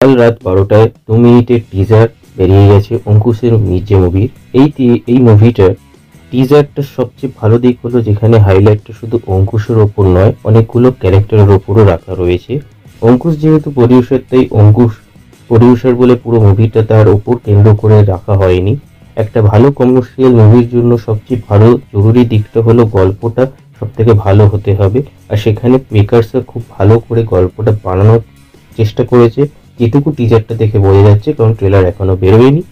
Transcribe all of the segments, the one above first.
কাল রাত 12টায় 2 মিনিটের টিজার বেরিয়ে গেছে অঙ্কুশের মির্জা মুভির। এই মুভিটার টিজারটা সবচেয়ে ভালো দিক হলো যেখানে হাইলাইটটা শুধু অঙ্কুশের ওপর নয়, অনেকগুলো ক্যারেক্টারের ওপরও রাখা রয়েছে। অঙ্কুশ যেহেতু প্রডিউসার, তাই অঙ্কুশ প্রডিউসার বলে পুরো মুভিটা তার ওপর কেন্দ্র করে রাখা হয়নি। একটা ভালো কমার্শিয়াল মুভির জন্য সবচেয়ে ভালো জরুরি দিকটা হলো গল্পটা সব থেকে ভালো হতে হবে, আর সেখানে মেকার্সরা খুব ভালো করে গল্পটা বানানোর চেষ্টা করেছে, যেটুকু টিজারটা দেখে বোঝা যাচ্ছে, কারণ ট্রেলার এখনো বেরোয়নি।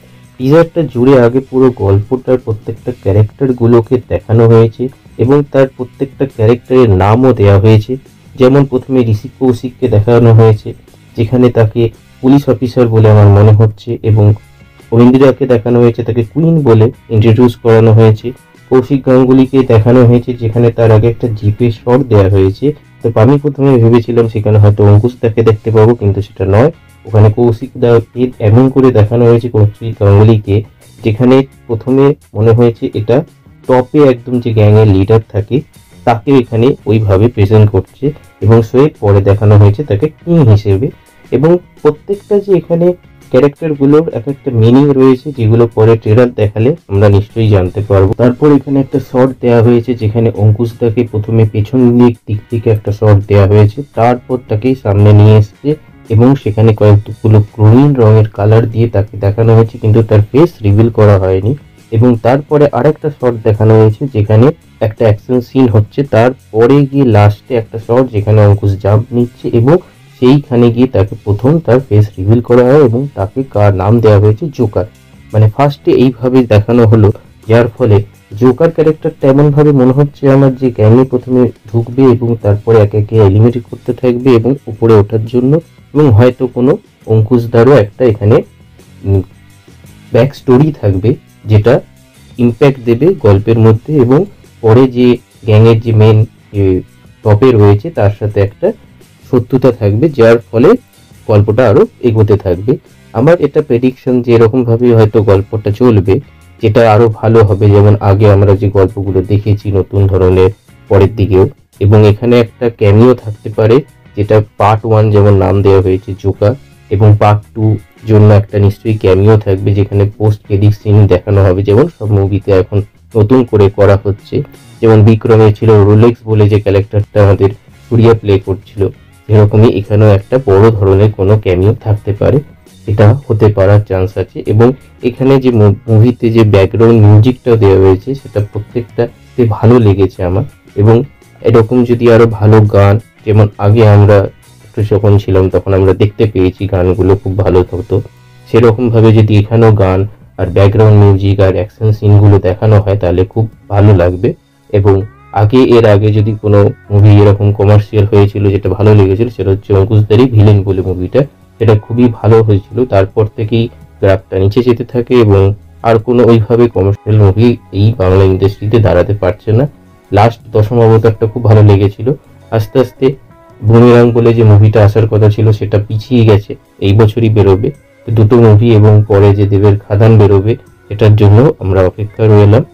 টিজারটা জুড়ে আগে পুরো গল্পটার প্রত্যেকটা ক্যারেক্টারগুলোকে দেখানো হয়েছে এবং তার প্রত্যেকটা ক্যারেক্টারের নামও দেওয়া হয়েছে। যেমন প্রথমে ঋষি কৌশিককে দেখানো হয়েছে, যেখানে তাকে পুলিশ অফিসার বলে আমার মনে হচ্ছে, এবং ঐন্দ্রিয়াকে দেখানো হয়েছে, তাকে কুইন বলে ইন্ট্রোডিউস করানো হয়েছে। কৌশিক গাঙ্গুলিকে দেখানো হয়েছে, যেখানে তার আগে একটা জিপের শট দেওয়া হয়েছে। তো আমি প্রথমে ভেবেছিলাম সেখানে হয়তো অঙ্কুশ তাকে দেখতে পাবো, কিন্তু সেটা নয়। ওখানে কৌশিক দাকে এমন করে দেখানো হয়েছে, কৌশিক গাঙ্গুলিকে, যেখানে প্রথমে মনে হয়েছে এটা টপে একদম যে গ্যাংয়ের লিডার থাকে তাকে এখানে ওইভাবে প্রেজেন্ট করছে, এবং সে পরে দেখানো হয়েছে তাকে কিং হিসেবে। এবং প্রত্যেকটা যে এখানে ক্যারেক্টারগুলোর এক একটা মিনিং রয়েছে, যেগুলো পরে ট্রেলার দেখালে আমরা নিশ্চয়ই জানতে পারবো। তারপর এখানে একটা শট দেওয়া হয়েছে, যেখানে অঙ্কুশ দাকে প্রথমে পেছন দিক থেকে একটা শট দেওয়া হয়েছে, তারপর তাকে সামনে নিয়ে এসছে এবং সেখানে কয়েকগুলো গ্রিন রঙের কালার দিয়ে তাকে দেখানো হয়েছে, কিন্তু তার ফেস রিভিল করা হয়নি। এবং তারপরে আরেকটা শট দেখানো হয়েছে, যেখানে একটা অ্যাকশন সিন হচ্ছে, তারপরে গিয়ে লাস্টে একটা শট যেখানে অঙ্কুশ জাম্প নিচ্ছে এবং সেইখানে গিয়ে তাকে প্রথম তার ফেস রিভিল করা হয় এবং তাকে কার নাম দেওয়া হয়েছে জোকার। মানে ফার্স্টে এইভাবে দেখানো হলো, যার ফলে জোকার ক্যারেক্টারটা এমন ভাবে মনে হচ্ছে আমার যে গ্যাংয়ে প্রথমে ঢুকবে এবং তারপরে একে একে এলিমিনেট করতে থাকবে এবং উপরে ওঠার জন্য, এবং হয়তো কোনো অঙ্কুশদারও একটা এখানে ব্যাক স্টোরি থাকবে, যেটা ইম্প্যাক্ট দেবে গল্পের মধ্যে, এবং পরে যে গ্যাংয়ের যে মেন টপে রয়েছে তার সাথে একটা শত্রুতা থাকবে, যার ফলে গল্পটা আরো এগোতে থাকবে। আমার এটা প্রেডিকশন যে এরকম ভাবে হয়তো গল্পটা চলবে, যেটা আরো ভালো হবে, যেমন আগে আমরা যে গল্পগুলো দেখেছি নতুন ধরনের পরের দিকেও। এবং এখানে একটা ক্যামিও থাকতে পারে, যেটা পার্ট 1 যেমন নাম দেওয়া হয়েছে জোকার, এবং পার্ট 2 জন্য একটা নিশ্চয়ই ক্যামিও থাকবে, যেখানে পোস্ট ক্রেডিট সিন দেখানো হবে, যেমন সব মুভিতে এখন নতুন করে করা হচ্ছে। যেমন বিক্রমে ছিল রোলেক্স বলে যে ক্যারেক্টারটা আমাদের সুরিয়া প্লে করছিল, সেরকমই এখানেও একটা বড় ধরনের কোনো ক্যামিও থাকতে পারে, এটা হতে পারার চান্স আছে। এবং এখানে যে মুভিতে যে ব্যাকগ্রাউন্ড মিউজিকটা দেওয়া হয়েছে, সেটা প্রত্যেকটাতে ভালো লেগেছে আমার। এবং এরকম যদি আরো ভালো গান, যেমন আগে আমরা একটু যখন ছিলাম তখন আমরা দেখতে পেয়েছি গানগুলো খুব ভালো হতো, সেরকম ভাবে যদি এখানেও গান আর ব্যাকগ্রাউন্ড মিউজিক আর অ্যাকশন সিনগুলো দেখানো হয় তাহলে খুব ভালো লাগবে। এবং এর আগে যদি কোনো মুভি এরকম কমার্শিয়াল হয়েছিল যেটা ভালো লেগেছিল, সেটা হচ্ছে অঙ্কুশদারই ভিলেন বলে মুভিটা, সেটা খুবই ভালো হয়েছিল। তারপর থেকেই গ্রাফটা নিচে যেতে থাকে এবং আর কোনো ওইভাবে কমার্শিয়াল মুভি এই বাংলা ইন্ডাস্ট্রিতে দাঁড়াতে পারছে না। লাস্ট দশম অবতারটা খুব ভালো লেগেছিল। আস্তে আস্তে বুমেরাং বলে যে মুভিটা আসার কথা ছিল সেটা পিছিয়ে গেছে, এই বছরই বেরোবে দুটো মুভি, এবং পরে যে দেবের খাদান বেরোবে, সেটার জন্য আমরা অপেক্ষা রইলাম।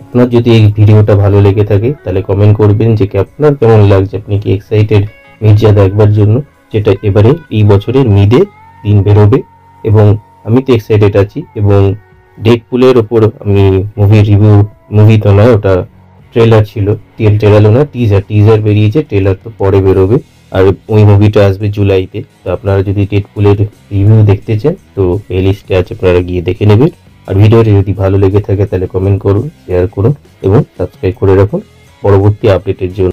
আপনার যদি এই ভিডিওটা ভালো লেগে থাকে তাহলে কমেন্ট করবেন যে আপনার কেমন লাগছে, আপনি কি এক্সাইটেড মির্জা দেখবার জন্য, যেটা এবারে এই বছরের মিডে দিন বেরোবে। এবং আমি তো এক্সাইটেড আছি। এবং ডেডপুলের ওপর আমি মুভি তো নয়, ওটা ট্রেলার ছিল, ট্রেলারও না, টিজার বেরিয়েছে, ট্রেলার তো পরে বেরোবে। আর ওই মুভিটা আসবে জুলাইতে। তো আপনারা যদি ডেডপুলের রিভিউ দেখতে চান তো প্লে লিস্টে আছে, আপনারা গিয়ে দেখে নেবেন। আর ভিডিওটি যদি ভালো লেগে থাকে তাহলে কমেন্ট করুন, শেয়ার করুন এবং সাবস্ক্রাইব করে রাখুন পরবর্তী আপডেটের জন্য।